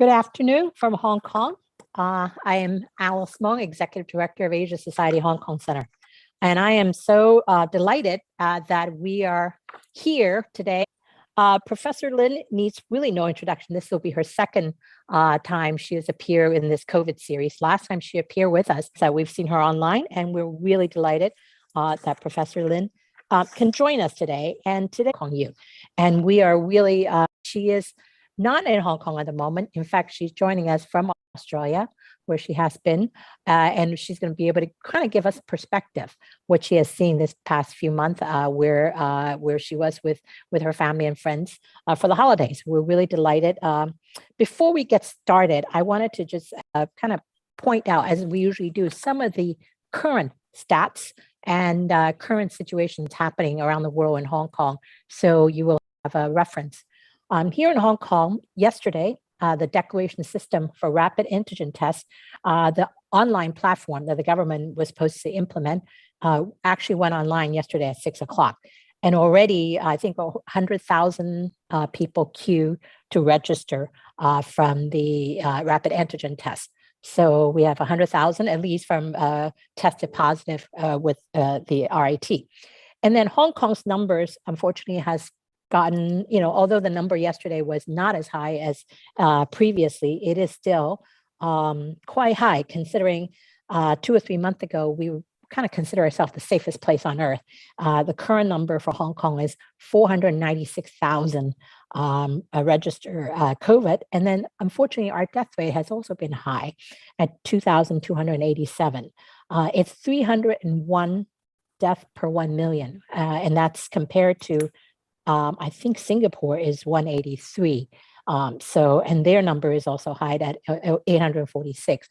Good afternoon from Hong Kong. I am Alice Mong, Executive Director of Asia Society Hong Kong Center. And I am so delighted that we are here today. Professor Lin needs really no introduction. This will be her second time she has appeared in this COVID series. Last time she appeared with us, so we've seen her online, and we're really delighted that Professor Lin can join us today. And today, Hong Kong, and we are really, she is not in Hong Kong at the moment. In fact, she's joining us from Australia, where she has been, and she's going to be able to kind of give us perspective what she has seen this past few months, where she was with her family and friends for the holidays. We're really delighted. Before we get started, I wanted to just kind of point out, as we usually do, some of the current stats and current situations happening around the world in Hong Kong, so you will have a reference. Here in Hong Kong, yesterday, the declaration system for rapid antigen tests, the online platform that the government was supposed to implement, actually went online yesterday at 6 o'clock. And already, I think 100,000 people queue to register from the rapid antigen test. So we have 100,000 at least from tested positive with the RIT. And then Hong Kong's numbers, unfortunately, has gotten, although the number yesterday was not as high as previously, it is still quite high considering 2 or 3 months ago, we kind of consider ourselves the safest place on earth. The current number for Hong Kong is 496,000 registered COVID. And then unfortunately, our death rate has also been high at 2,287. It's 301 deaths per 1 million. And that's compared to I think Singapore is 183. And their number is also high at 846.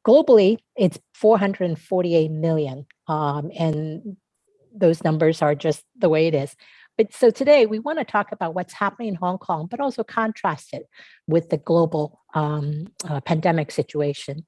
Globally, it's 448 million. And those numbers are just the way it is. But so today we want to talk about what's happening in Hong Kong, but also contrast it with the global pandemic situation.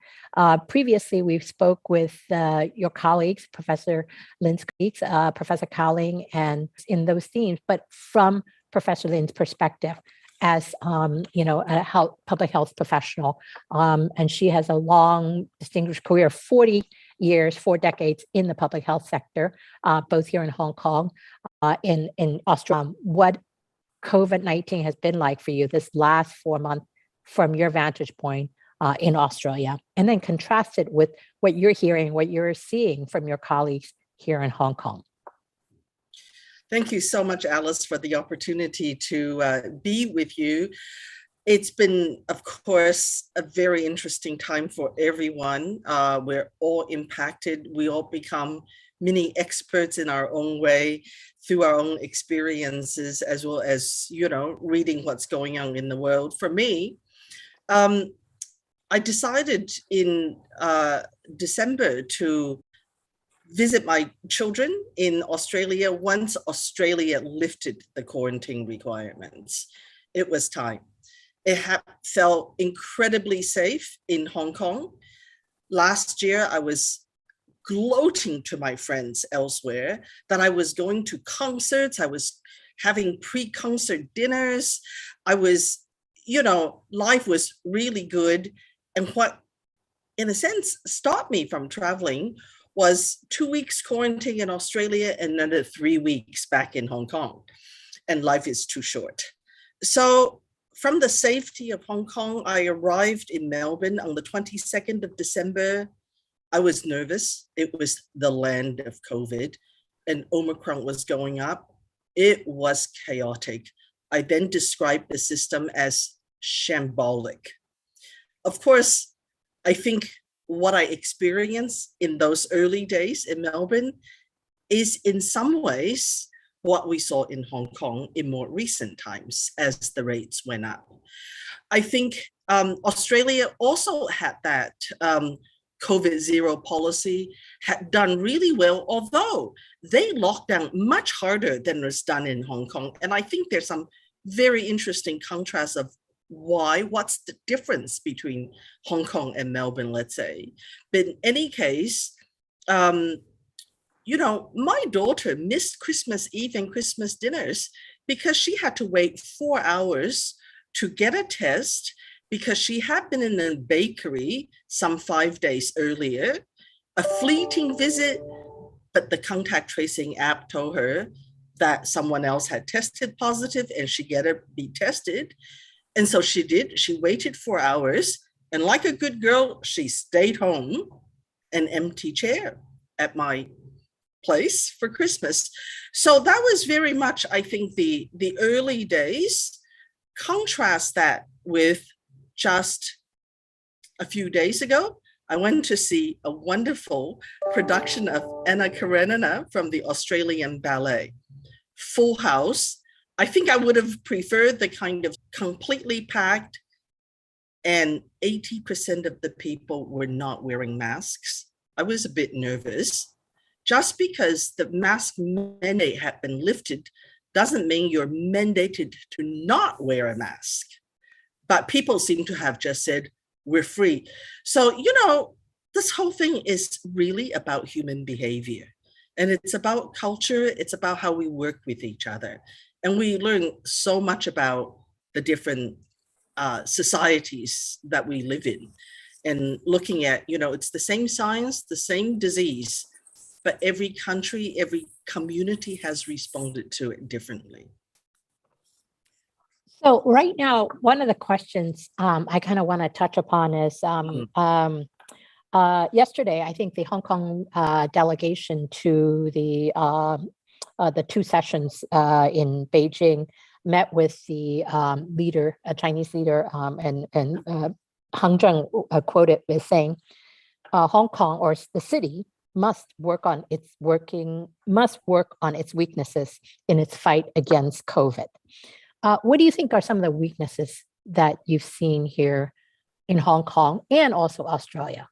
Previously, we spoke with your colleagues, Professor Lin's colleagues, Professor Cowling, and in those themes, but from Professor Lin's perspective as a public health professional. And she has a long, distinguished career, 40 years, 4 decades in the public health sector, both here in Hong Kong, in Australia. What COVID-19 has been like for you this last 4 months from your vantage point in Australia, and then contrast it with what you're hearing, what you're seeing from your colleagues here in Hong Kong. Thank you so much, Alice, for the opportunity to be with you. It's been, of course, a very interesting time for everyone. We're all impacted. We all become mini experts in our own way through our own experiences, as well as, reading what's going on in the world. For me, I decided in December to visit my children in Australia once Australia lifted the quarantine requirements. It was time. It felt incredibly safe in Hong Kong. Last year, I was gloating to my friends elsewhere that I was going to concerts. I was having pre-concert dinners. I was, life was really good. And what, in a sense, stopped me from traveling was 2 weeks quarantine in Australia and another 3 weeks back in Hong Kong. And life is too short. So from the safety of Hong Kong, I arrived in Melbourne on the 22nd of December. I was nervous. It was the land of COVID, and Omicron was going up. It was chaotic. I then described the system as shambolic. Of course, I think what I experienced in those early days in Melbourne is in some ways what we saw in Hong Kong in more recent times as the rates went up. I think Australia also had that COVID zero policy, had done really well, although they locked down much harder than was done in Hong Kong. And I think there's some very interesting contrast of what's the difference between Hong Kong and Melbourne, let's say. But in any case, my daughter missed Christmas Eve and Christmas dinners because she had to wait 4 hours to get a test because she had been in a bakery some 5 days earlier, a fleeting visit, but the contact tracing app told her that someone else had tested positive and she get to be tested. And so she did. She waited 4 hours, and like a good girl, she stayed home, an empty chair at my place for Christmas. So that was very much, I think, the early days. Contrast that with just a few days ago, I went to see a wonderful production of Anna Karenina from the Australian Ballet. Full house. I think I would have preferred the kind of completely packed, and 80% of the people were not wearing masks. I was a bit nervous. Just because the mask mandate had been lifted doesn't mean you're mandated to not wear a mask. But people seem to have just said, we're free. So, this whole thing is really about human behavior. And it's about culture. It's about how we work with each other. And we learn so much about the different societies that we live in. And looking at, it's the same science, the same disease, but every country, every community has responded to it differently. So right now, one of the questions I kind of want to touch upon is yesterday, I think the Hong Kong delegation to the 2 sessions in Beijing met with the leader, a Chinese leader, and Hang Zheng quoted as saying, Hong Kong or the city must work on its weaknesses in its fight against COVID. What do you think are some of the weaknesses that you've seen here in Hong Kong and also Australia?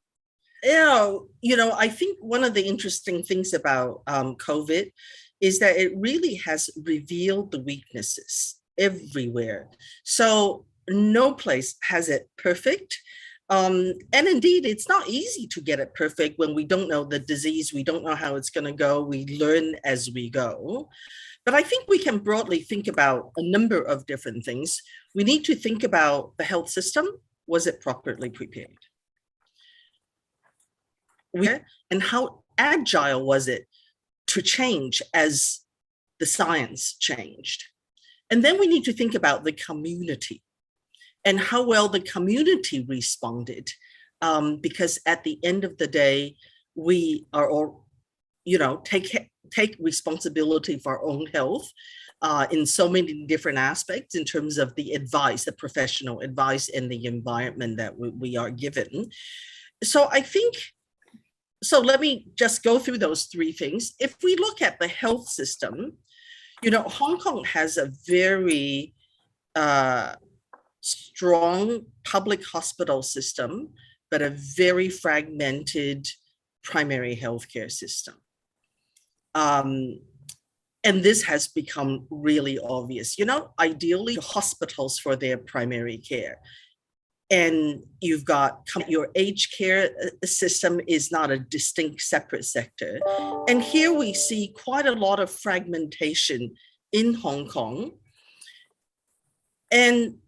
I think one of the interesting things about COVID is that it really has revealed the weaknesses everywhere. So no place has it perfect. And indeed, it's not easy to get it perfect when we don't know the disease. We don't know how it's going to go. We learn as we go. But I think we can broadly think about a number of different things. We need to think about the health system. Was it properly prepared? And how agile was it to change as the science changed? And then we need to think about the community and how well the community responded. Because at the end of the day, we are all, take responsibility for our own health in so many different aspects in terms of the advice, the professional advice, and the environment that we are given. So let me just go through those 3 things. If we look at the health system, Hong Kong has a very strong public hospital system, but a very fragmented primary healthcare system. And this has become really obvious. Ideally, hospitals for their primary care. And you've got your aged care system is not a distinct separate sector. And here we see quite a lot of fragmentation in Hong Kong. And,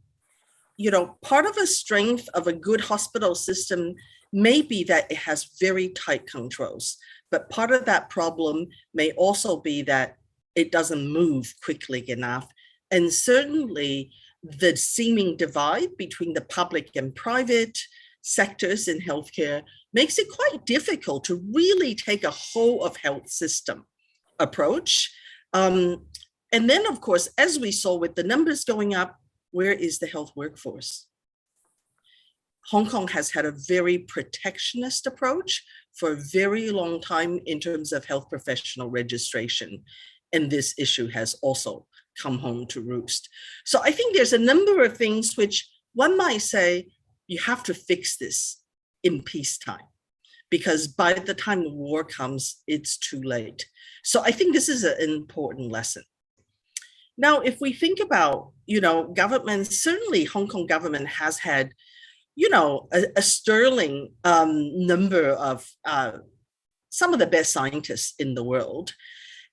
part of the strength of a good hospital system may be that it has very tight controls. But part of that problem may also be that it doesn't move quickly enough. And certainly, the seeming divide between the public and private sectors in healthcare makes it quite difficult to really take a whole of health system approach. And then, of course, as we saw with the numbers going up, where is the health workforce? Hong Kong has had a very protectionist approach for a very long time in terms of health professional registration. And this issue has also come home to roost. So I think there's a number of things which one might say, you have to fix this in peacetime, because by the time the war comes, it's too late. So I think this is an important lesson. Now, if we think about, government, certainly Hong Kong government has had, a sterling number of some of the best scientists in the world.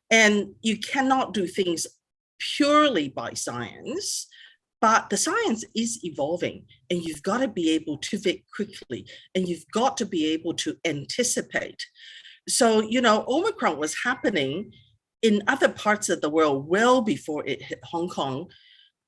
And you cannot do things purely by science. But the science is evolving, and you've got to be able to pivot quickly, and you've got to be able to anticipate. So, Omicron was happening in other parts of the world well before it hit Hong Kong.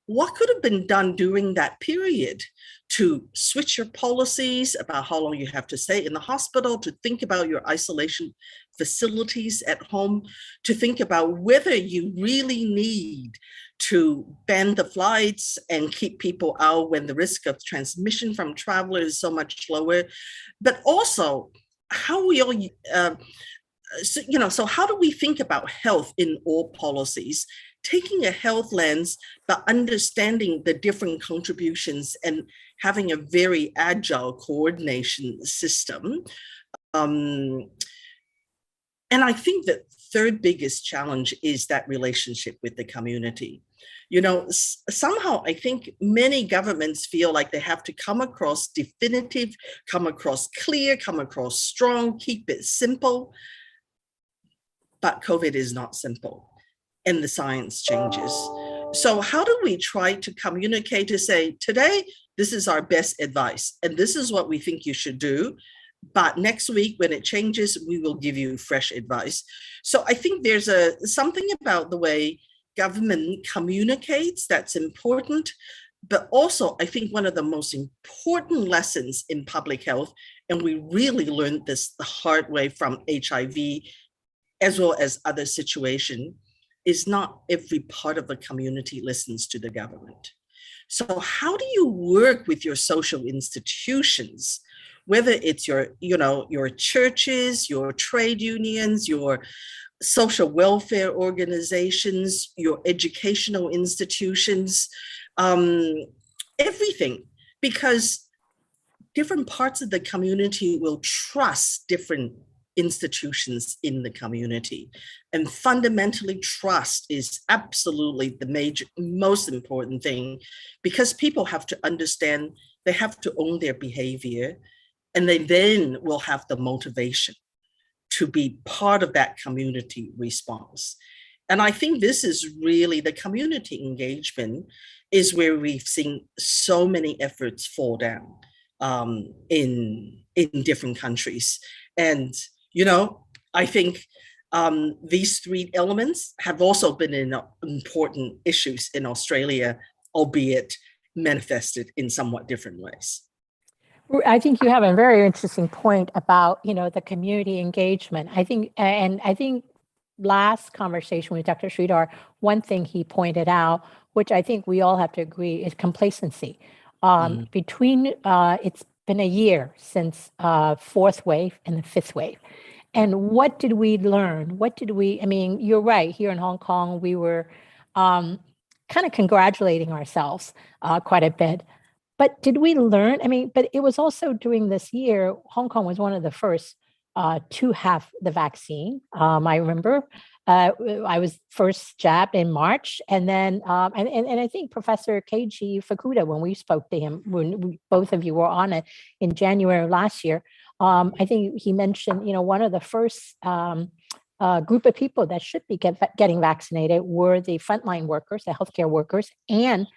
What could have been done during that period to switch your policies about how long you have to stay in the hospital, to think about your isolation facilities at home, to think about whether you really need to ban the flights and keep people out when the risk of transmission from travelers is so much lower, but also how we all so how do we think about health in all policies, taking a health lens, but understanding the different contributions and having a very agile coordination system. And I think the third biggest challenge is that relationship with the community. Somehow I think many governments feel like they have to come across definitive, come across clear, come across strong, keep it simple. But COVID is not simple, and the science changes. So how do we try to communicate to say, today, this is our best advice, and this is what we think you should do. But next week, when it changes, we will give you fresh advice. So I think there's something about the way government communicates that's important. But also, I think one of the most important lessons in public health, and we really learned this the hard way from HIV, as well as other situations, is not every part of the community listens to the government. So how do you work with your social institutions, whether it's your churches, your trade unions, your social welfare organizations, your educational institutions, everything, because different parts of the community will trust different institutions in the community. And fundamentally, trust is absolutely the most important thing, because people have to understand, they have to own their behavior, and they then will have the motivation to be part of that community response. And I think this is really the community engagement is where we've seen so many efforts fall down in different countries. And I think these three elements have also been important issues in Australia, albeit manifested in somewhat different ways. I think you have a very interesting point about, the community engagement. I think last conversation with Dr. Sridhar, one thing he pointed out, which I think we all have to agree, is complacency. It's been a year since fourth wave and the fifth wave. And what did we learn? You're right, here in Hong Kong, we were kind of congratulating ourselves quite a bit. But did we learn? But it was also during this year, Hong Kong was one of the first to have the vaccine. I remember I was first jabbed in March, and then and I think Professor Keiji Fukuda, when we spoke to him, when both of you were on it in January of last year, I think he mentioned, one of the first group of people that should be getting vaccinated were the frontline workers, the healthcare workers, and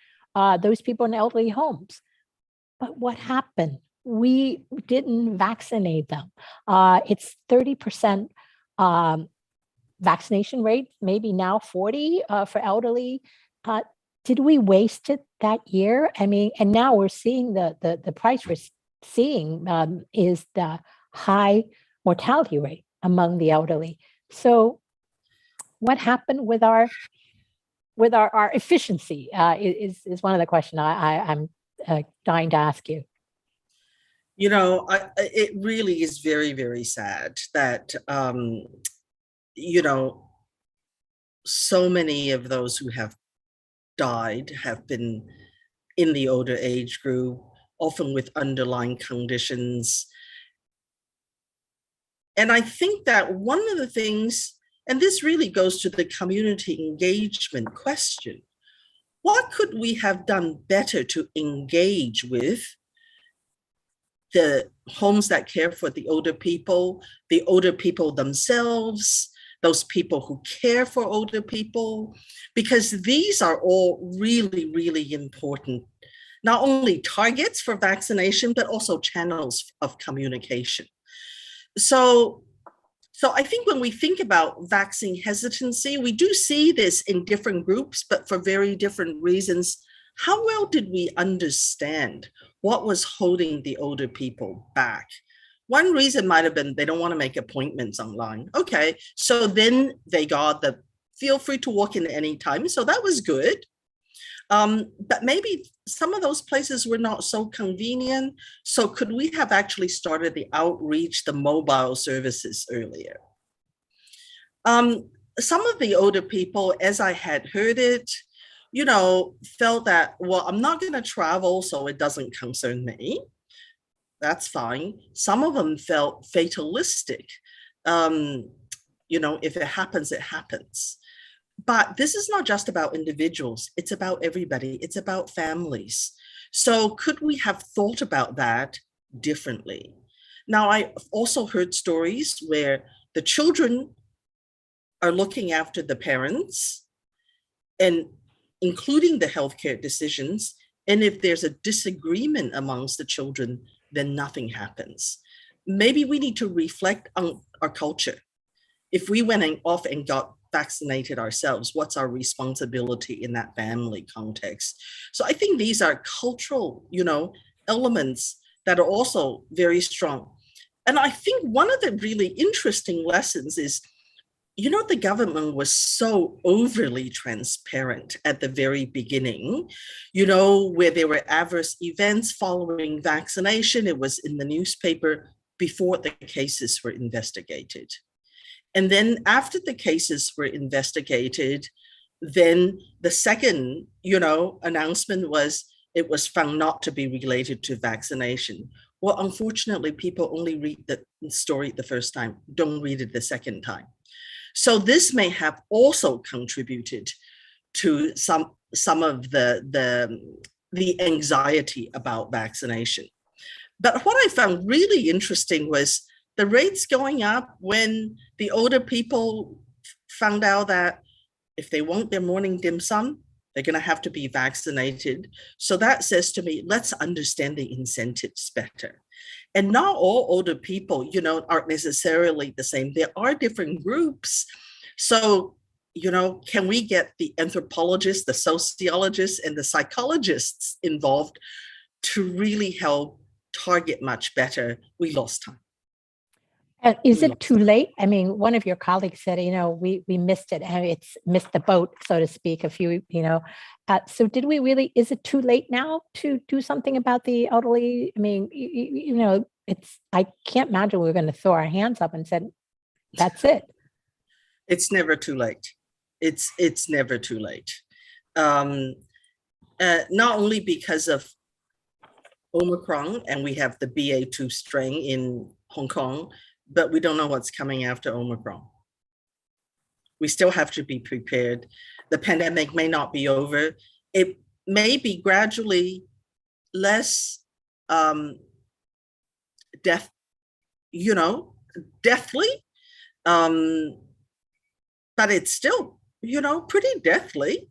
those people in elderly homes. But what happened? We didn't vaccinate them. It's 30% vaccination rate, maybe now 40 for elderly. Did we waste it that year? And now we're seeing the price we're seeing is the high mortality rate among the elderly. So what happened with our efficiency is one of the questions I'm dying to ask you. It really is very, very sad that, so many of those who have died have been in the older age group, often with underlying conditions. And I think that one of the things, and this really goes to the community engagement question, what could we have done better to engage with the homes that care for the older people themselves, those people who care for older people, because these are all really, really important, not only targets for vaccination, but also channels of communication. So I think when we think about vaccine hesitancy, we do see this in different groups, but for very different reasons. How well did we understand what was holding the older people back? One reason might have been they don't want to make appointments online. Okay, so then they got the feel free to walk in anytime. So that was good. But maybe some of those places were not so convenient. So could we have actually started the outreach, the mobile services earlier? Some of the older people, as I had heard it, felt that, well, I'm not going to travel, so it doesn't concern me. That's fine. Some of them felt fatalistic. If it happens, it happens. But this is not just about individuals. It's about everybody. It's about families. So could we have thought about that differently? Now, I also heard stories where the children are looking after the parents and including the healthcare decisions. And if there's a disagreement amongst the children, then nothing happens. Maybe we need to reflect on our culture. If we went off and got vaccinated ourselves, what's our responsibility in that family context? So I think these are cultural, elements that are also very strong. And I think one of the really interesting lessons is, the government was so overly transparent at the very beginning, where there were adverse events following vaccination. It was in the newspaper before the cases were investigated. And then after the cases were investigated, then the second, announcement was it was found not to be related to vaccination. Well, unfortunately, people only read the story the first time, don't read it the second time. So this may have also contributed to some of the anxiety about vaccination. But what I found really interesting was the rates going up when the older people found out that if they want their morning dim sum, they're going to have to be vaccinated. So that says to me, let's understand the incentives better. And not all older people, aren't necessarily the same. There are different groups. So, can we get the anthropologists, the sociologists, and the psychologists involved to really help target much better? We lost time. Is it too late? I mean, one of your colleagues said, we missed it. And it's missed the boat, so to speak, so did we really, is it too late now to do something about the elderly? I mean, I can't imagine we're going to throw our hands up and said, that's it. It's never too late. It's never too late. Not only because of Omicron and we have the BA2 strain in Hong Kong, but we don't know what's coming after Omicron. We still have to be prepared. The pandemic may not be over. It may be gradually less deathly, but it's still, pretty deathly.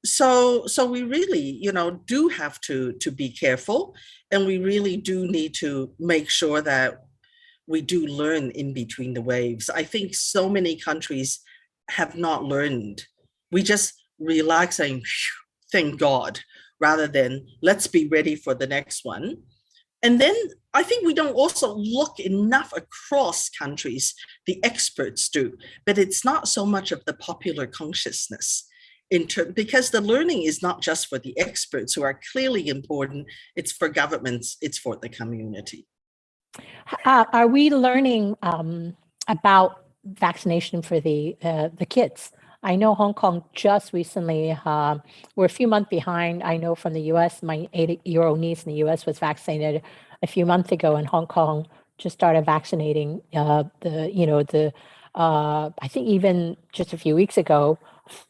So we really, do have to be careful, and we really do need to make sure that we do learn in between the waves. I think so many countries have not learned. We just relax saying, thank God, rather than let's be ready for the next one. And then I think we don't also look enough across countries. The experts do, but it's not so much of the popular consciousness because the learning is not just for the experts who are clearly important. It's for governments, it's for the community. Are we learning about vaccination for the kids? I know Hong Kong just recently, we're a few months behind. I know from the US, my 8-year-old niece in the US was vaccinated a few months ago, and Hong Kong just started vaccinating I think even just a few weeks ago,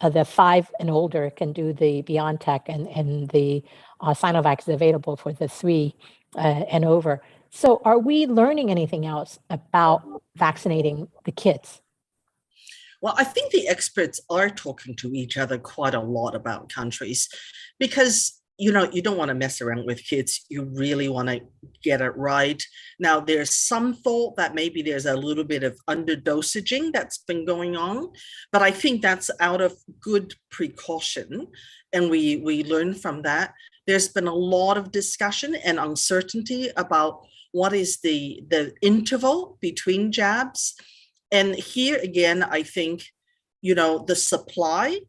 the 5 and older can do the BioNTech, and the Sinovac is available for the 3 and over. So are we learning anything else about vaccinating the kids? Well, I think the experts are talking to each other quite a lot about countries because you don't want to mess around with kids. You really want to get it right. Now, there's some thought that maybe there's a little bit of underdosaging that's been going on, but I think that's out of good precaution, and we learn from that. There's been a lot of discussion and uncertainty about what is the interval between jabs. And here again, I think, the supply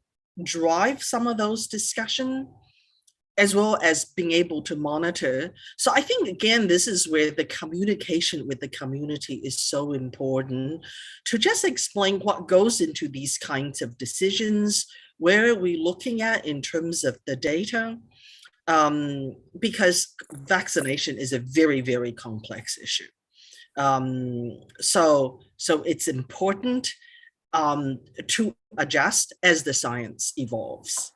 drive some of those discussion, as well as being able to monitor. So I think, again, this is where the communication with the community is so important, to just explain what goes into these kinds of decisions, where are we looking at in terms of the data, because vaccination is a very, very complex issue. So it's important to adjust as the science evolves.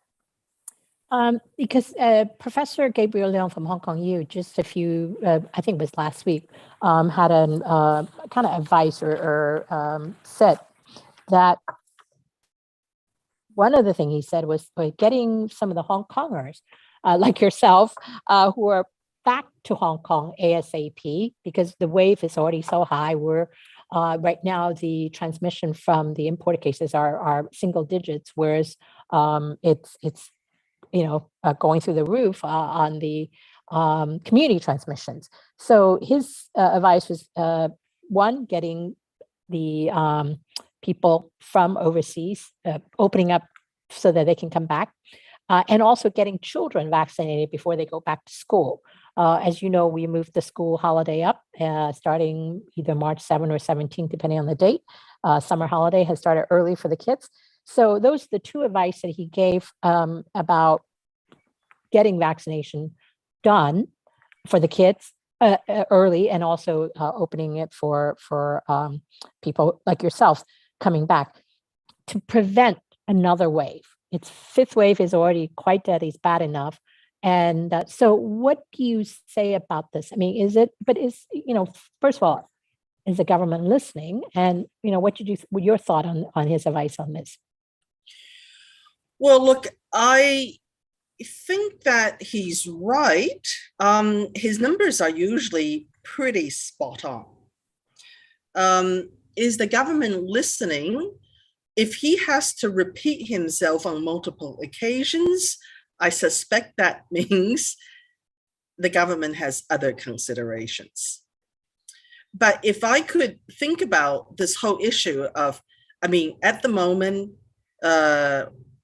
Because Professor Gabriel Lin from Hong Kong U, just a few, I think it was last week, had an kind of advice or said that one of the things he said was getting some of the Hong Kongers, like yourself, who are back to Hong Kong ASAP, because the wave is already so high. We're right now, the transmission from the imported cases are single digits, whereas it's going through the roof on the community transmissions. So his advice was, one, getting the people from overseas, opening up so that they can come back, and also getting children vaccinated before they go back to school. As you know, we moved the school holiday up, starting either March 7 or 17, depending on the date. Summer holiday has started early for the kids. So those are the two advice that he gave about getting vaccination done for the kids early, and also opening it for people like yourself coming back to prevent another wave. Its fifth wave is already quite deadly, it's bad enough. And so what do you say about this? I mean, first of all, is the government listening? And, what your thought on his advice on this? Well, look, I think that he's right. His numbers are usually pretty spot on. Is the government listening? If he has to repeat himself on multiple occasions, I suspect that means the government has other considerations. But if I could think about this whole issue of, at the moment,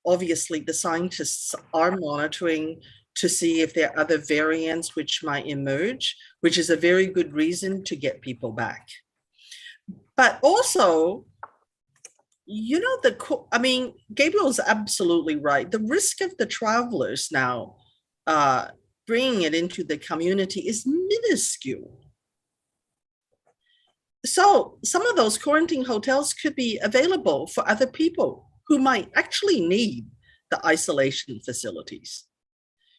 obviously the scientists are monitoring to see if there are other variants which might emerge, which is a very good reason to get people back. But also, Gabriel's absolutely right. The risk of the travelers now bringing it into the community is minuscule. So some of those quarantine hotels could be available for other people who might actually need the isolation facilities.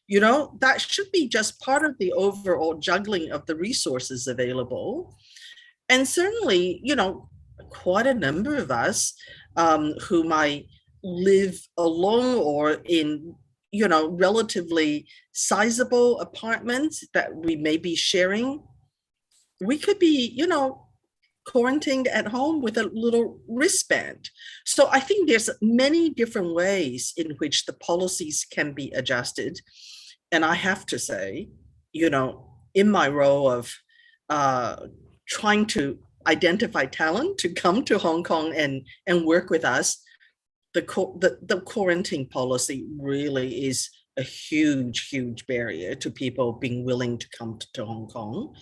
That should be just part of the overall juggling of the resources available. And certainly, quite a number of us who might live alone or in, relatively sizable apartments that we may be sharing, we could be, quarantined at home with a little wristband. So I think there's many different ways in which the policies can be adjusted. And I have to say, in my role of trying to identify talent to come to Hong Kong and work with us, the quarantine policy really is a huge, huge barrier to people being willing to come to Hong Kong.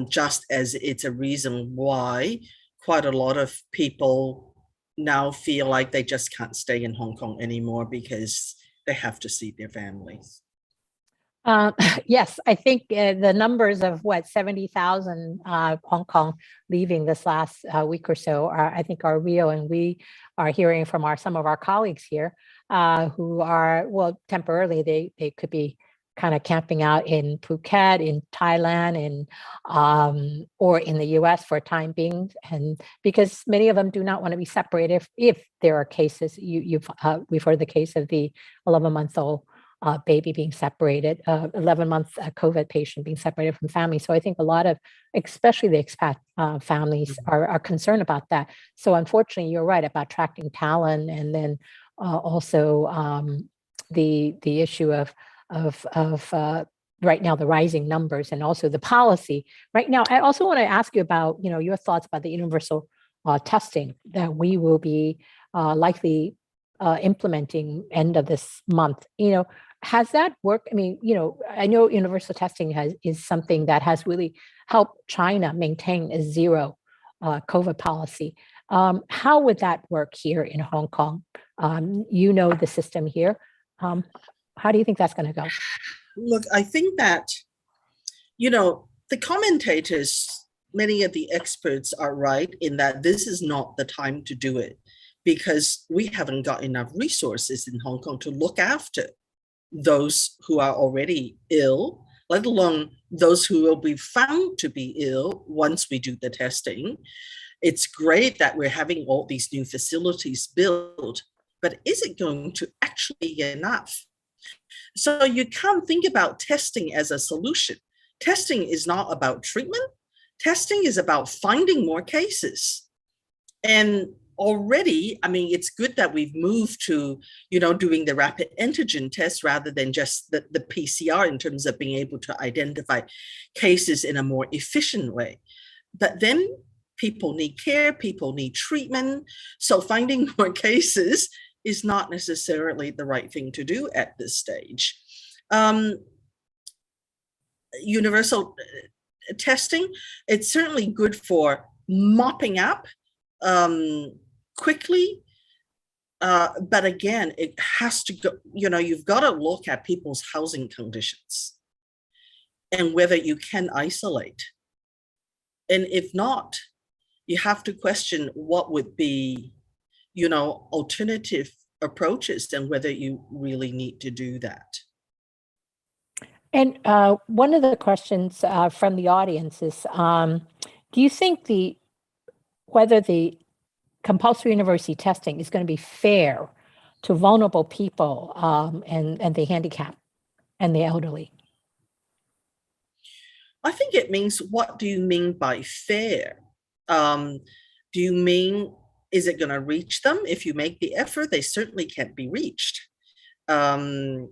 Just as it's a reason why quite a lot of people now feel like they just can't stay in Hong Kong anymore because they have to see their families. Yes, I think the numbers of 70,000 Hong Kong leaving this last week or so are real, and we are hearing from some of our colleagues here who are, temporarily they could be kind of camping out in Phuket, in Thailand, or in the U.S. for a time being, and because many of them do not want to be separated. If there are cases, we've heard the case of the 11-month-old baby being separated, 11-month COVID patient being separated from family. So I think a lot of, especially the expat families, are concerned about that. So unfortunately, you're right about attracting talent, and then also the issue of right now the rising numbers, and also the policy right now. I also want to ask you about your thoughts about the universal testing that we will be likely implementing end of this month. Has that worked? I mean, I know universal testing is something that has really helped China maintain a zero COVID policy. How would that work here in Hong Kong? The system here. How do you think that's going to go? Look, I think that, the commentators, many of the experts are right in that this is not the time to do it, because we haven't got enough resources in Hong Kong to look after those who are already ill, let alone those who will be found to be ill once we do the testing. It's great that we're having all these new facilities built, but is it going to actually be enough? So you can't think about testing as a solution. Testing is not about treatment. Testing is about finding more cases. And already, it's good that we've moved to, doing the rapid antigen test rather than just the PCR in terms of being able to identify cases in a more efficient way. But then people need care, people need treatment. So finding more cases is not necessarily the right thing to do at this stage. Universal testing, it's certainly good for mopping up quickly. But again, it has to go, you've got to look at people's housing conditions and whether you can isolate. And if not, you have to question what would be, alternative approaches and whether you really need to do that. And one of the questions from the audience is, do you think whether the compulsory university testing is going to be fair to vulnerable people and the handicapped and the elderly? I think it means, what do you mean by fair? Do you mean, is it going to reach them? If you make the effort, they certainly can't be reached. But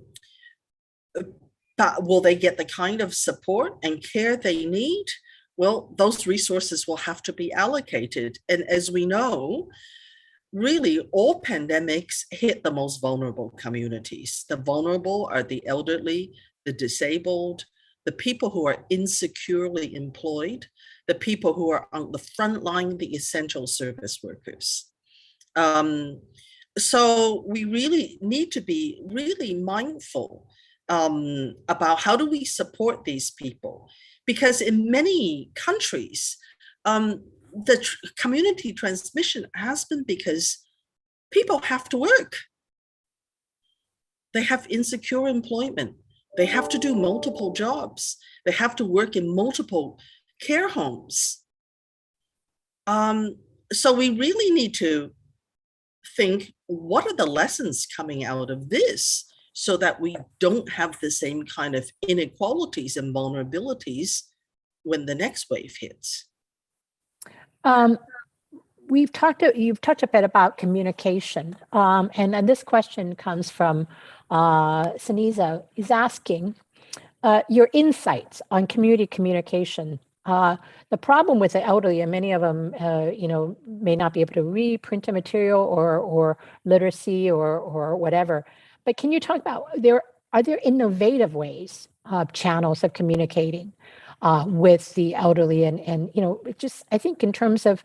will they get the kind of support and care they need? Well, those resources will have to be allocated. And as we know, really all pandemics hit the most vulnerable communities. The vulnerable are the elderly, the disabled, the people who are insecurely employed, the people who are on the front line, the essential service workers. So we really need to be really mindful about how do we support these people? Because in many countries, the community transmission has been because people have to work. They have insecure employment. They have to do multiple jobs. They have to work in multiple care homes. So we really need to think, what are the lessons coming out of this so that we don't have the same kind of inequalities and vulnerabilities when the next wave hits? You've talked a bit about communication, and this question comes from Saniza, is asking your insights on community communication. The problem with the elderly, and many of them, may not be able to read printed material or literacy or whatever. But can you talk about are there innovative ways, channels of communicating with the elderly, and just I think in terms of.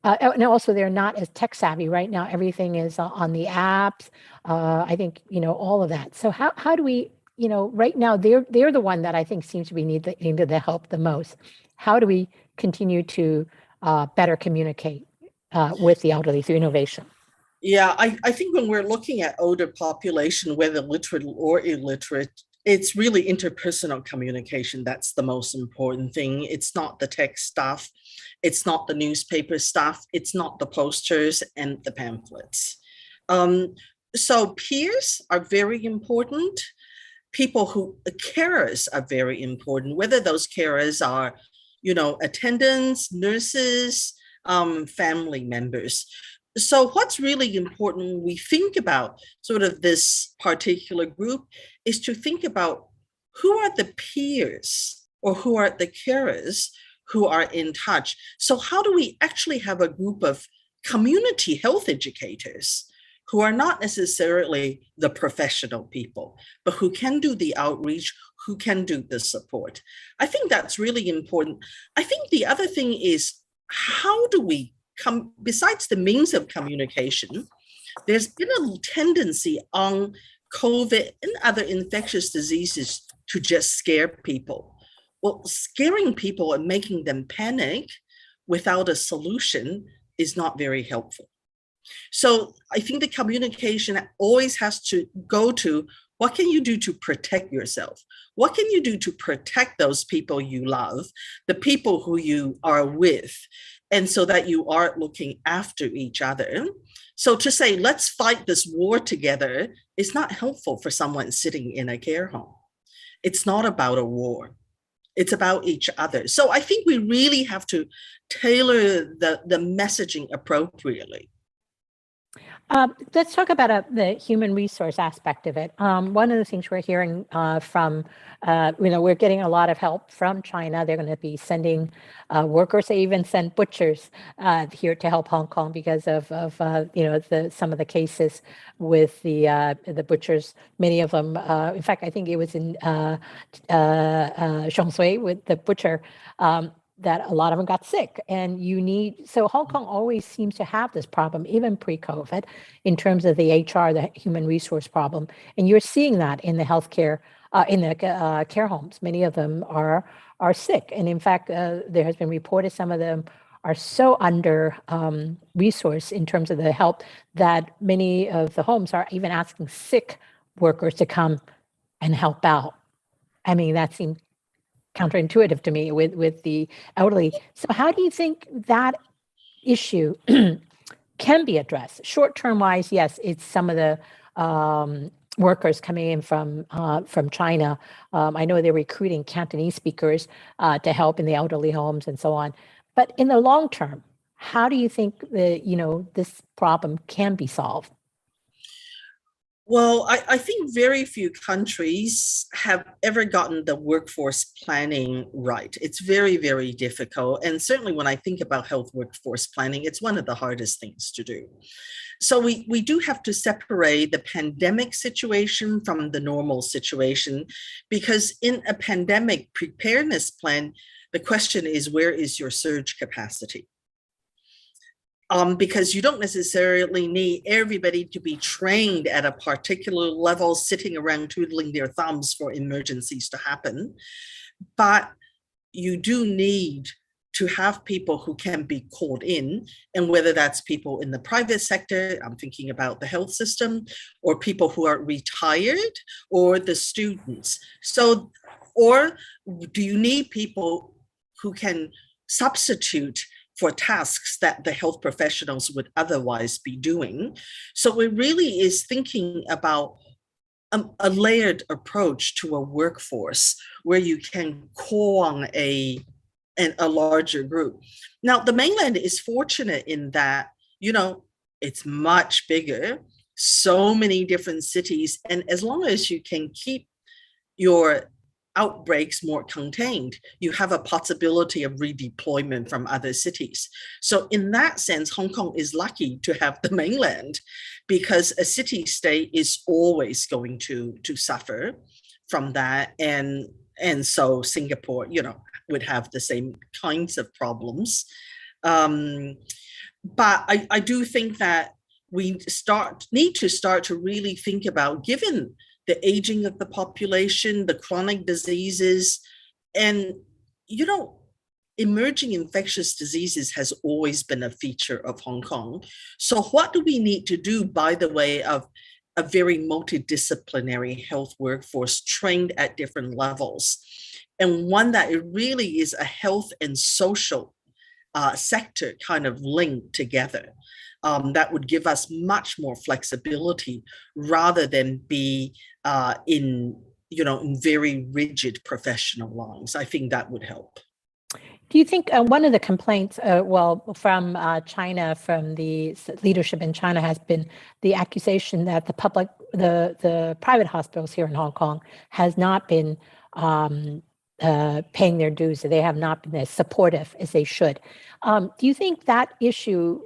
And also, they're not as tech savvy right now. Everything is on the apps. I think all of that. So how do we right now they're the one that I think seems to be needing the help the most. How do we continue to better communicate with the elderly through innovation? Yeah, I think when we're looking at older population, whether literate or illiterate, it's really interpersonal communication that's the most important thing. It's not the text stuff, it's not the newspaper stuff, it's not the posters and the pamphlets. Um, so peers are very important. People who carers are very important, whether those carers are, attendants, nurses, family members. So what's really important when we think about sort of this particular group is to think about who are the peers or who are the carers who are in touch. So how do we actually have a group of community health educators who are not necessarily the professional people, but who can do the outreach, who can do the support? I think that's really important. I think the other thing is, how do we come, besides the means of communication, there's been a tendency on COVID and other infectious diseases to just scare people. Well, scaring people and making them panic without a solution is not very helpful. So I think the communication always has to go to, what can you do to protect yourself? What can you do to protect those people you love, the people who you are with, and so that you are looking after each other? So to say, let's fight this war together is not helpful for someone sitting in a care home. It's not about a war. It's about each other. So I think we really have to tailor the messaging appropriately. Let's talk about the human resource aspect of it. One of the things we're hearing from, we're getting a lot of help from China. They're going to be sending workers. They even send butchers here to help Hong Kong because of some of the cases with the butchers. Many of them, in fact, I think it was in Shui with the butcher. That a lot of them got sick, and so Hong Kong always seems to have this problem, even pre-COVID, in terms of the HR, the human resource problem. And you're seeing that in the healthcare, in the care homes. Many of them are sick, and in fact, there has been reported some of them are so under resourced in terms of the help that many of the homes are even asking sick workers to come and help out. I mean, that seemed counterintuitive to me with the elderly. So how do you think that issue can be addressed? Short-term wise, yes, it's some of the workers coming in from China. I know they're recruiting Cantonese speakers to help in the elderly homes and so on. But in the long term, how do you think this problem can be solved? Well, I think very few countries have ever gotten the workforce planning right. It's very, very difficult. And certainly when I think about health workforce planning, it's one of the hardest things to do. So we do have to separate the pandemic situation from the normal situation, because in a pandemic preparedness plan, the question is, where is your surge capacity? Because you don't necessarily need everybody to be trained at a particular level, sitting around twiddling their thumbs for emergencies to happen. But you do need to have people who can be called in, and whether that's people in the private sector, I'm thinking about the health system, or people who are retired, or the students. So, or do you need people who can substitute for tasks that the health professionals would otherwise be doing? So it really is thinking about a layered approach to a workforce where you can call on a larger group. Now, the mainland is fortunate in that, it's much bigger, so many different cities, and as long as you can keep your outbreaks more contained, you have a possibility of redeployment from other cities. So in that sense, Hong Kong is lucky to have the mainland, because a city state is always going to suffer from that. And so Singapore, would have the same kinds of problems. But I do think that we need to start to really think about, given the aging of the population, the chronic diseases, and, emerging infectious diseases has always been a feature of Hong Kong. So what do we need to do by the way of a very multidisciplinary health workforce trained at different levels, and one that it really is a health and social sector kind of linked together. That would give us much more flexibility rather than be in very rigid professional lines. I think that would help. Do you think one of the complaints, from China, from the leadership in China, has been the accusation that the private hospitals here in Hong Kong has not been paying their dues, that they have not been as supportive as they should. Do you think that issue,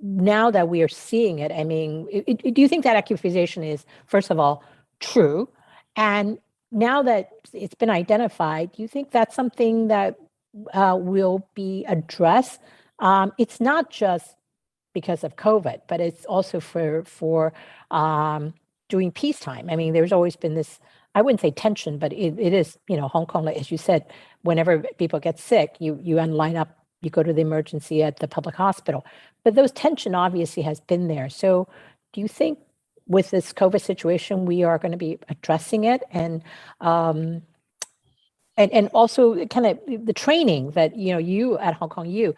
now that we are seeing it, I mean, do you think that accusation is, first of all, true? And now that it's been identified, do you think that's something that will be addressed? It's not just because of COVID, but it's also for during peacetime. I mean, there's always been this, I wouldn't say tension, but it is, Hong Kong, as you said, whenever people get sick, you line up, you go to the emergency at the public hospital. But those tension obviously has been there. So do you think with this COVID situation, we are going to be addressing it, and also kind of the training that you at Hong Kong U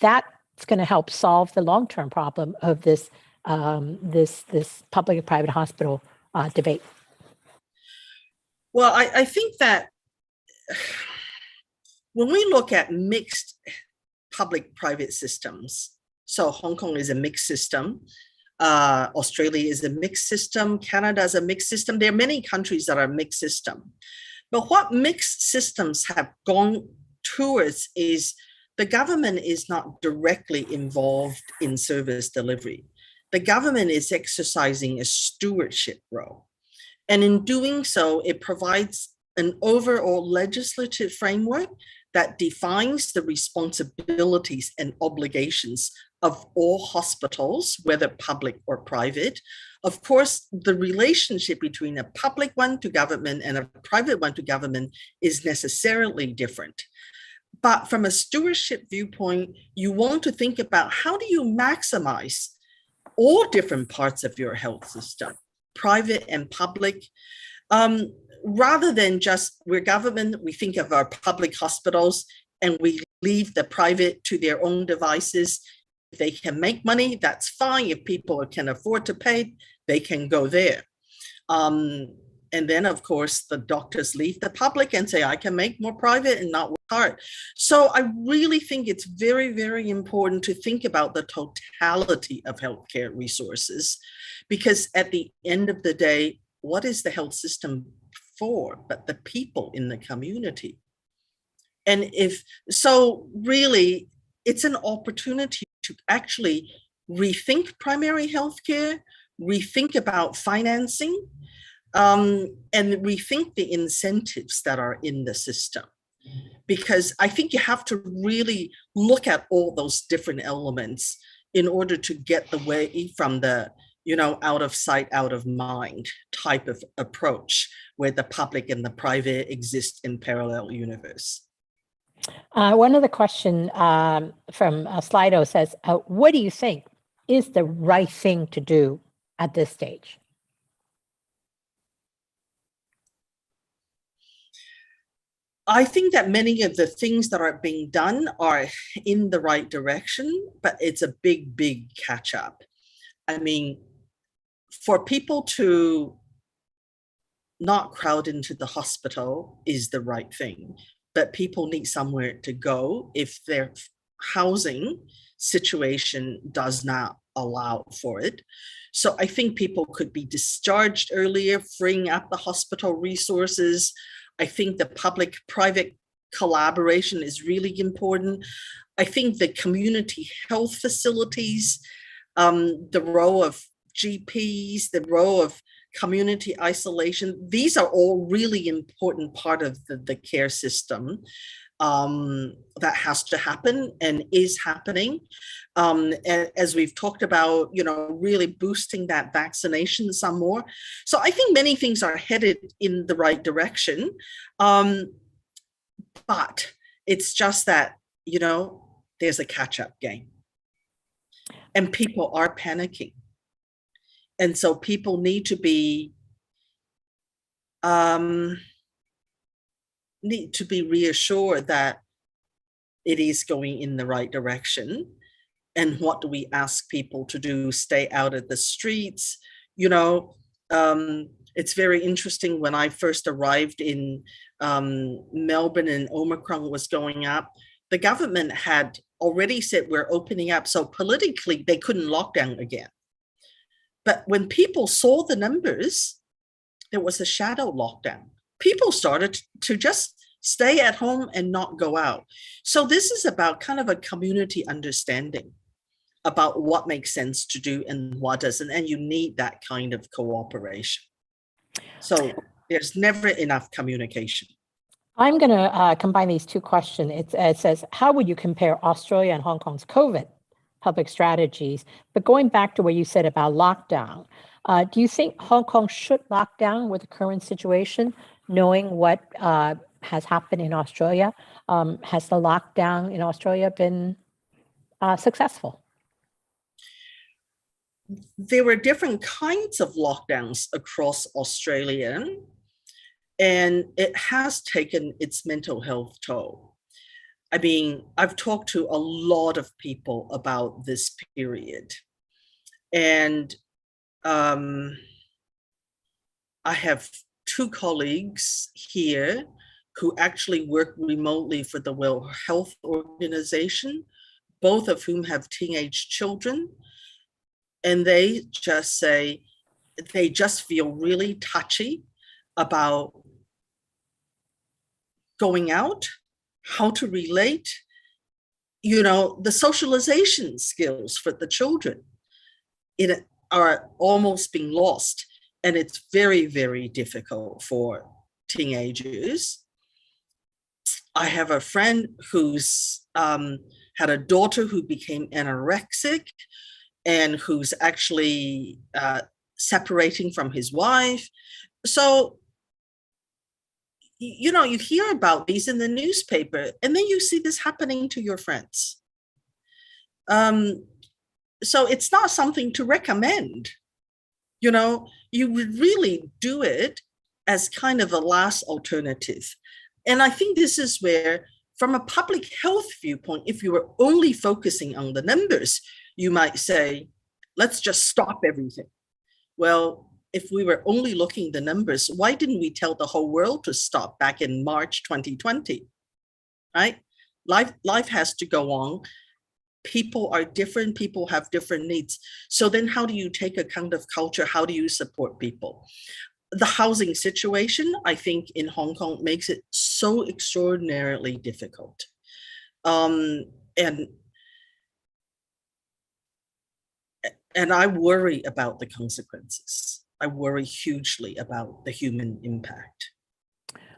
that's going to help solve the long-term problem of this this public and private hospital debate? Well, I think that when we look at mixed public-private systems, so Hong Kong is a mixed system, Australia is a mixed system, Canada is a mixed system. There are many countries that are mixed system. But what mixed systems have gone towards is the government is not directly involved in service delivery. The government is exercising a stewardship role. And in doing so, it provides an overall legislative framework that defines the responsibilities and obligations of all hospitals, whether public or private. Of course, the relationship between a public one to government and a private one to government is necessarily different. But from a stewardship viewpoint, you want to think about how do you maximize all different parts of your health system, private and public, rather than just we're government, we think of our public hospitals and we leave the private to their own devices. If they can make money, that's fine. If people can afford to pay, they can go there. And then, of course, the doctors leave the public and say, I can make more private and not work hard. So I really think it's very, very important to think about the totality of healthcare resources, because at the end of the day, what is the health system for but the people in the community? And really, it's an opportunity to actually rethink primary healthcare, rethink about financing, and rethink the incentives that are in the system. Because I think you have to really look at all those different elements in order to get the way from the, out of sight, out of mind type of approach where the public and the private exist in parallel universe. One other question from Slido says, what do you think is the right thing to do at this stage? I think that many of the things that are being done are in the right direction, but it's a big, big catch up. I mean, for people to not crowd into the hospital is the right thing, but people need somewhere to go if their housing situation does not allow for it. So I think people could be discharged earlier, freeing up the hospital resources. I think the public-private collaboration is really important. I think the community health facilities, the role of GPs, the role of community isolation, these are all really important part of the care system that has to happen and is happening. And as we've talked about, really boosting that vaccination some more. So I think many things are headed in the right direction. But it's just that, there's a catch-up game. And people are panicking. And so people need to be reassured that it is going in the right direction. And what do we ask people to do? Stay out of the streets. You know, it's very interesting. When I first arrived in Melbourne and Omicron was going up, the government had already said we're opening up. So politically, they couldn't lock down again. But when people saw the numbers, there was a shadow lockdown. People started to just stay at home and not go out. So this is about kind of a community understanding about what makes sense to do and what doesn't. And you need that kind of cooperation. So there's never enough communication. I'm going to combine these two questions. It says, how would you compare Australia and Hong Kong's COVID public strategies? But going back to what you said about lockdown, do you think Hong Kong should lock down with the current situation, knowing what has happened in Australia? Has the lockdown in Australia been successful? There were different kinds of lockdowns across Australia, and it has taken its mental health toll. I mean, I've talked to a lot of people about this period, and I have two colleagues here who actually work remotely for the World Health Organization, both of whom have teenage children. And they just say they just feel really touchy about going out, how to relate, you know, the socialization skills for the children are almost being lost. And it's very, very difficult for teenagers. I have a friend who's had a daughter who became anorexic and who's actually separating from his wife. So, you know, you hear about these in the newspaper, and then you see this happening to your friends. So it's not something to recommend. You know, you would really do it as kind of a last alternative. And I think this is where, from a public health viewpoint, if you were only focusing on the numbers, you might say, let's just stop everything. Well, if we were only looking at the numbers, why didn't we tell the whole world to stop back in March 2020, right? Life has to go on. People are different. People have different needs. So then how do you take account of culture? How do you support people? The housing situation, I think, in Hong Kong makes it so extraordinarily difficult. And I worry about the consequences. I worry hugely about the human impact.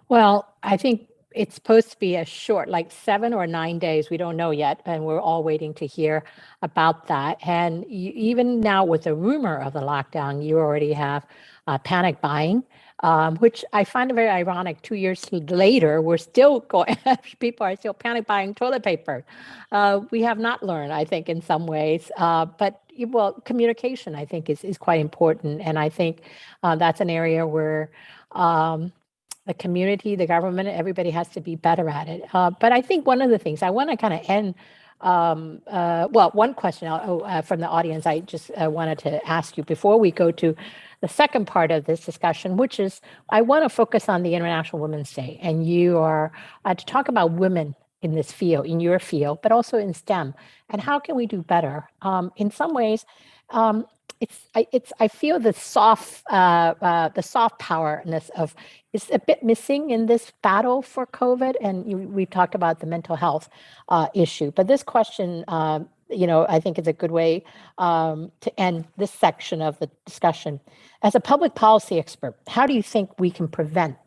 Well, I think it's supposed to be a short, like 7 or 9 days. We don't know yet. And we're all waiting to hear about that. And even now with the rumor of the lockdown, you already have panic buying, which I find very ironic. 2 years later, we're still going, people are still panic buying toilet paper. We have not learned, I think, in some ways. But well, communication, I think, is quite important. And I think that's an area where the community, the government, everybody has to be better at it. But I think one of the things I want to kind of end, one question from the audience I just wanted to ask you before we go to the second part of this discussion, which is I want to focus on the International Women's Day. And you are to talk about women in this field, in your field, but also in STEM. And how can we do better? In some ways, I feel the soft powerness of is a bit missing in this battle for COVID. And we've talked about the mental health issue, but this question, I think is a good way to end this section of the discussion. As a public policy expert, how do you think we can prevent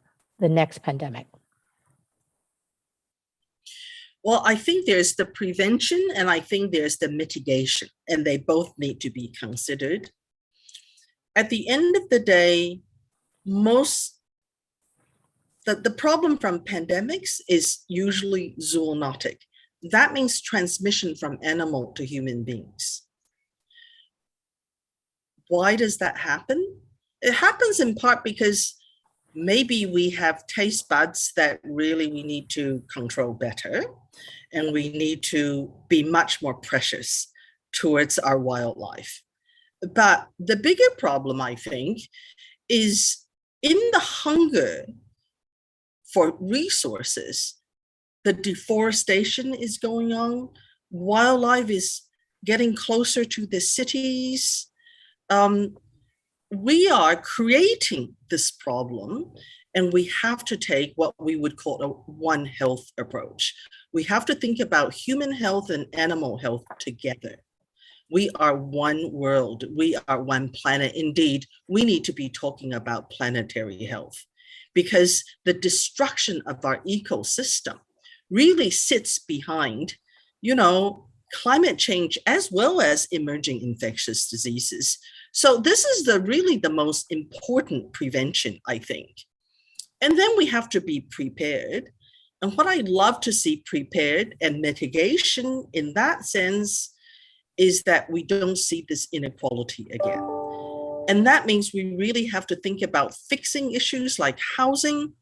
the next pandemic? Well, I think there's the prevention and I think there's the mitigation, and they both need to be considered. At the end of the day, the problem from pandemics is usually zoonotic. That means transmission from animal to human beings. Why does that happen? It happens in part because maybe we have taste buds that really we need to control better, and we need to be much more precious towards our wildlife. But the bigger problem, I think, is in the hunger for resources, the deforestation is going on, wildlife is getting closer to the cities. We are creating this problem, and we have to take what we would call a one health approach. We have to think about human health and animal health together. We are one world. We are one planet. Indeed, we need to be talking about planetary health, because the destruction of our ecosystem really sits behind, climate change as well as emerging infectious diseases. So this is really the most important prevention, I think. And then we have to be prepared. And what I love to see prepared and mitigation in that sense is that we don't see this inequality again. And that means we really have to think about fixing issues like housing,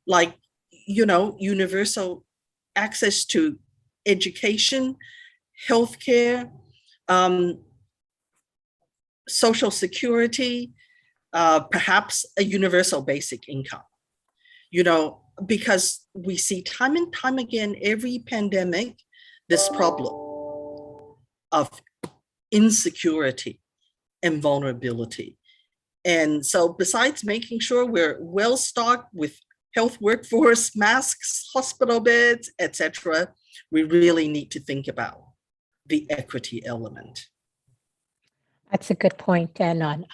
like, universal access to education, healthcare, social security, perhaps a universal basic income, because we see time and time again, every pandemic, this problem of insecurity and vulnerability. And so besides making sure we're well stocked with health workforce, masks, hospital beds, etc., we really need to think about the equity element. That's a good point, Danon.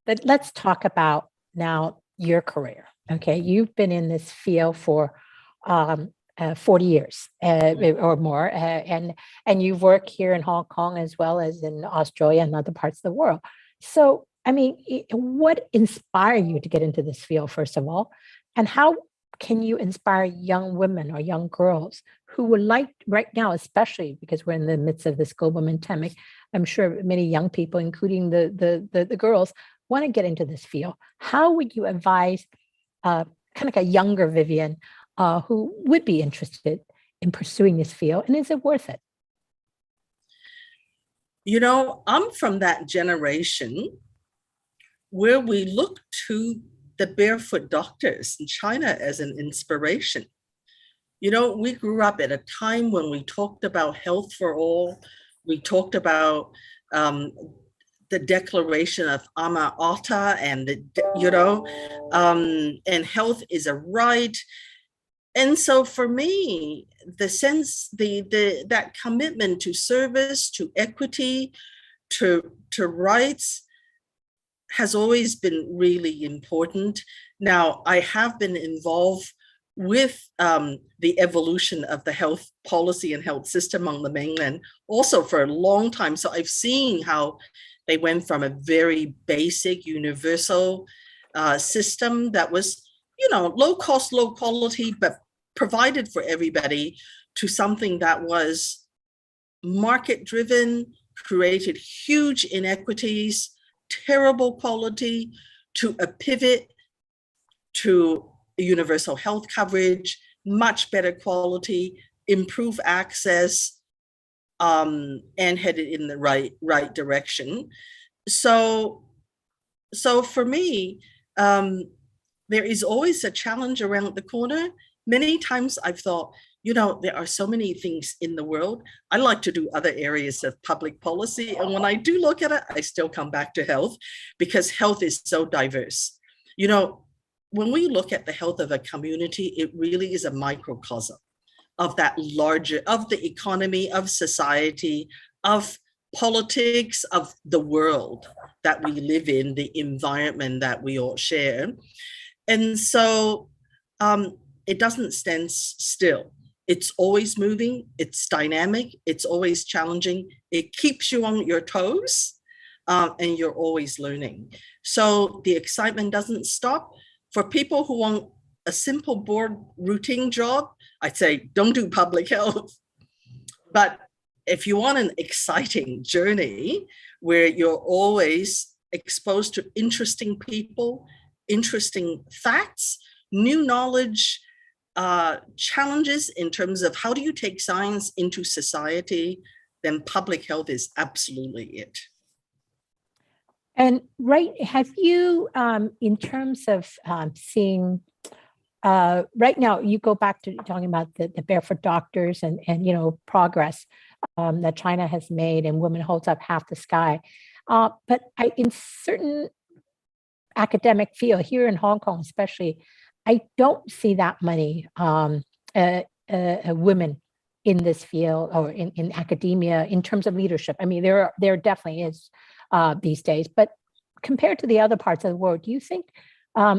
But let's talk about now your career. Okay, you've been in this field for 40 years or more, and you've worked here in Hong Kong as well as in Australia and other parts of the world. So, I mean, what inspired you to get into this field, first of all, and how can you inspire young women or young girls who would like right now, especially because we're in the midst of this global pandemic? I'm sure many young people, including the girls, want to get into this field. How would you advise kind of like a younger Vivian who would be interested in pursuing this field, and is it worth it? I'm from that generation where we look to the barefoot doctors in China as an inspiration. We grew up at a time when we talked about health for all. We talked about the declaration of Ama Ata, and and health is a right. And so for me, the sense, that commitment to service, to equity, to rights has always been really important. Now, I have been involved with the evolution of the health policy and health system on the mainland also for a long time. So I've seen how they went from a very basic universal system that was, low cost, low quality, but provided for everybody, to something that was market driven, created huge inequities, terrible quality, to a pivot to universal health coverage, much better quality, improve access, and headed in the right direction. So for me, there is always a challenge around the corner. Many times I've thought, there are so many things in the world. I like to do other areas of public policy. And when I do look at it, I still come back to health, because health is so diverse. When we look at the health of a community, it really is a microcosm of that larger, of the economy, of society, of politics, of the world that we live in, the environment that we all share. And so it doesn't stand still. It's always moving, it's dynamic, it's always challenging. It keeps you on your toes, and you're always learning. So the excitement doesn't stop. For people who want a simple, bored, routine job, I'd say don't do public health. But if you want an exciting journey where you're always exposed to interesting people, interesting facts, new knowledge, challenges in terms of how do you take science into society, then public health is absolutely it. And have you, in terms of seeing, right now, you go back to talking about the barefoot doctors and progress that China has made, and women holds up half the sky. But in certain academic field here in Hong Kong, especially, I don't see that many women in this field or in academia in terms of leadership. I mean, there definitely is these days, but compared to the other parts of the world, do you think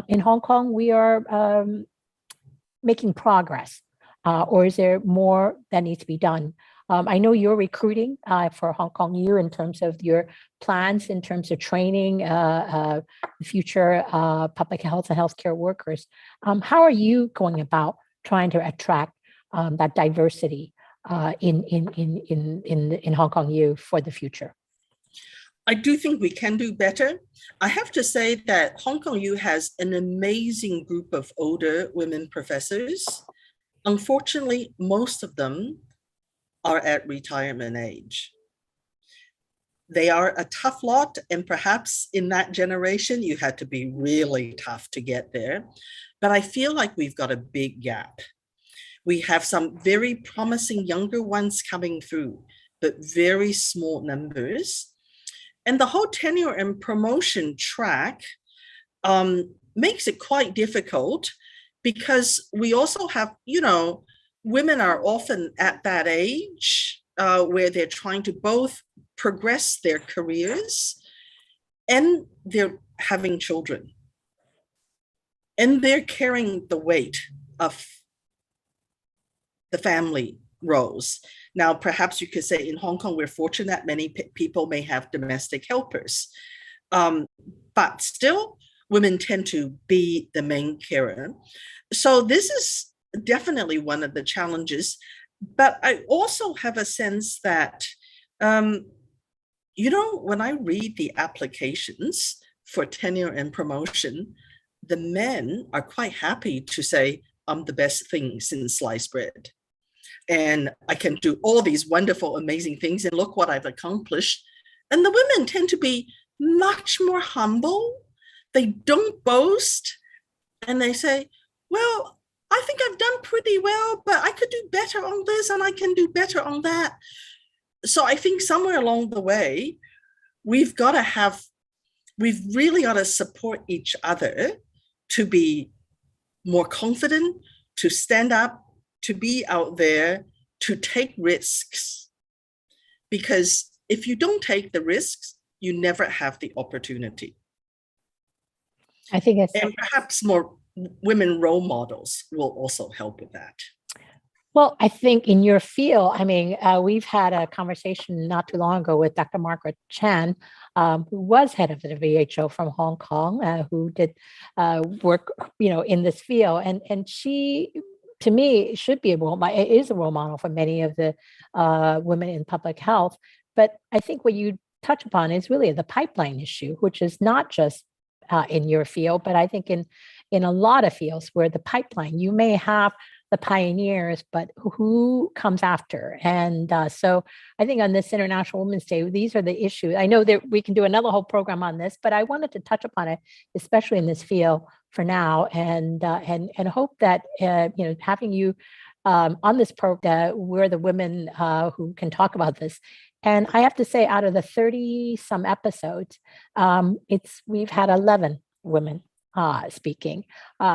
in Hong Kong we are making progress, or is there more that needs to be done? I know you're recruiting for Hong Kong U in terms of your plans, in terms of training future public health and healthcare workers. How are you going about trying to attract that diversity in Hong Kong U for the future? I do think we can do better. I have to say that Hong Kong U has an amazing group of older women professors. Unfortunately, most of them are at retirement age. They are a tough lot, and perhaps in that generation, you had to be really tough to get there. But I feel like we've got a big gap. We have some very promising younger ones coming through, but very small numbers. And the whole tenure and promotion track makes it quite difficult, because we also have, women are often at that age where they're trying to both progress their careers and they're having children. And they're carrying the weight of the family roles. Now, perhaps you could say in Hong Kong, we're fortunate many people may have domestic helpers. But still, women tend to be the main carer. So this is definitely one of the challenges. But I also have a sense that, when I read the applications for tenure and promotion, the men are quite happy to say, I'm the best thing since sliced bread. And I can do all these wonderful, amazing things, and look what I've accomplished. And the women tend to be much more humble. They don't boast. And they say, well, I think I've done pretty well, but I could do better on this and I can do better on that. So I think somewhere along the way, we've really got to support each other to be more confident, to stand up, to be out there, to take risks. Because if you don't take the risks, you never have the opportunity. I think it's, and perhaps more women role models will also help with that. Well, I think in your field, I mean, we've had a conversation not too long ago with Dr. Margaret Chan, who was head of the WHO from Hong Kong, who did work, in this field, and she, to me, should be is a role model for many of the women in public health. But I think what you touch upon is really the pipeline issue, which is not just in your field, but I think in a lot of fields where the pipeline, you may have the pioneers, but who comes after? And so I think on this International Women's Day, these are the issues. I know that we can do another whole program on this, but I wanted to touch upon it, especially in this field for now, and hope that having you on this program, we're the women who can talk about this. And I have to say, out of the 30 some episodes, we've had 11 women speaking,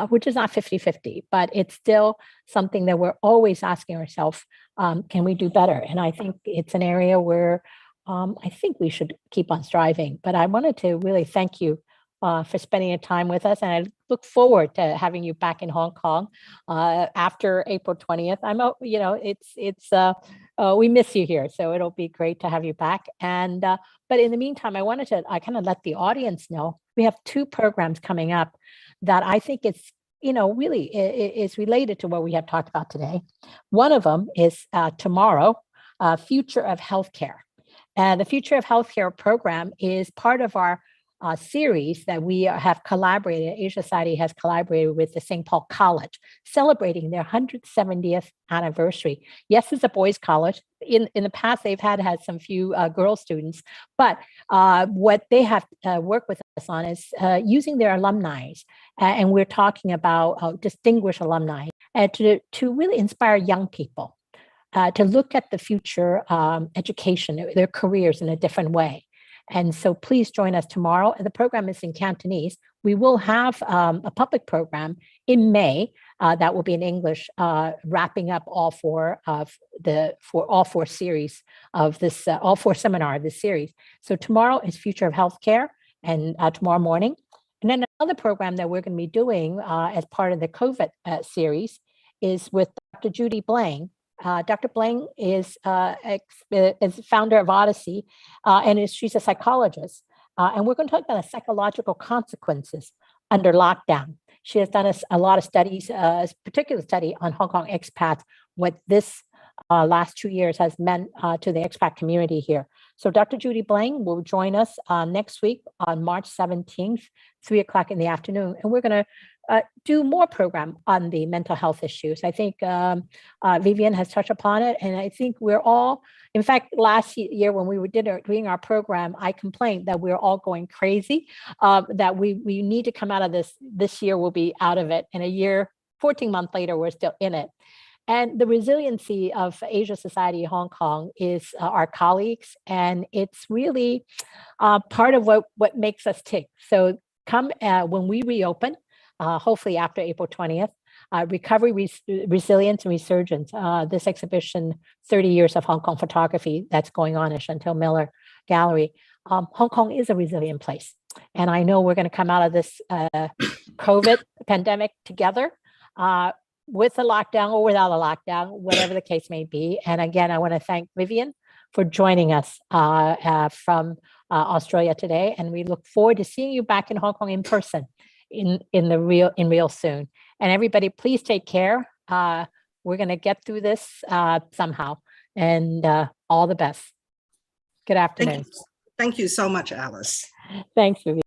which is not 50-50, but it's still something that we're always asking ourselves, can we do better? And I think it's an area where I think we should keep on striving. But I wanted to really thank you for spending your time with us. And I look forward to having you back in Hong Kong after April 20th. We miss you here, so it'll be great to have you back. And but in the meantime, I kind of let the audience know we have 2 programs coming up that I think it's really is related to what we have talked about today. One of them is tomorrow, Future of Healthcare. And the Future of Healthcare program is part of our series that we have collaborated, Asia Society has collaborated with the St. Paul College, celebrating their 170th anniversary. Yes, it's a boys' college. In the past, they've had some few girl students, but what they have worked with us on is using their alumni, and we're talking about distinguished alumni, to really inspire young people to look at the future education, their careers in a different way. And so please join us tomorrow. The program is in Cantonese. We will have a public program in May that will be in English, wrapping up all four series of this, all four seminar of this series. So tomorrow is Future of Healthcare, and tomorrow morning. And then another program that we're going to be doing as part of the COVID series is with Dr. Judy Blank. Dr. Blank is founder of Odyssey, and she's a psychologist. And we're going to talk about the psychological consequences under lockdown. She has done a lot of studies, a particular study on Hong Kong expats, what this last 2 years has meant to the expat community here. So Dr. Judy Blank will join us next week on March 17th, 3 o'clock in the afternoon. And we're going to do more program on the mental health issues. I think Vivian has touched upon it. And I think we're all, in fact, last year when we were doing our program, I complained that we're all going crazy, that we need to come out of this year, we'll be out of it. And a year, 14 months later, we're still in it. And the resiliency of Asia Society Hong Kong is our colleagues, and it's really part of what makes us tick. So come when we reopen, hopefully after April 20th, Recovery, Resilience, and Resurgence, this exhibition, 30 Years of Hong Kong Photography, that's going on at Chantal Miller Gallery. Hong Kong is a resilient place. And I know we're going to come out of this COVID pandemic together, with a lockdown or without a lockdown, whatever the case may be. And again, I want to thank Vivian for joining us from Australia today. And we look forward to seeing you back in Hong Kong in person in real soon. And everybody, please take care. We're going to get through this somehow. And all the best. Good afternoon. Thank you so much, Alice. Thanks, Vivian.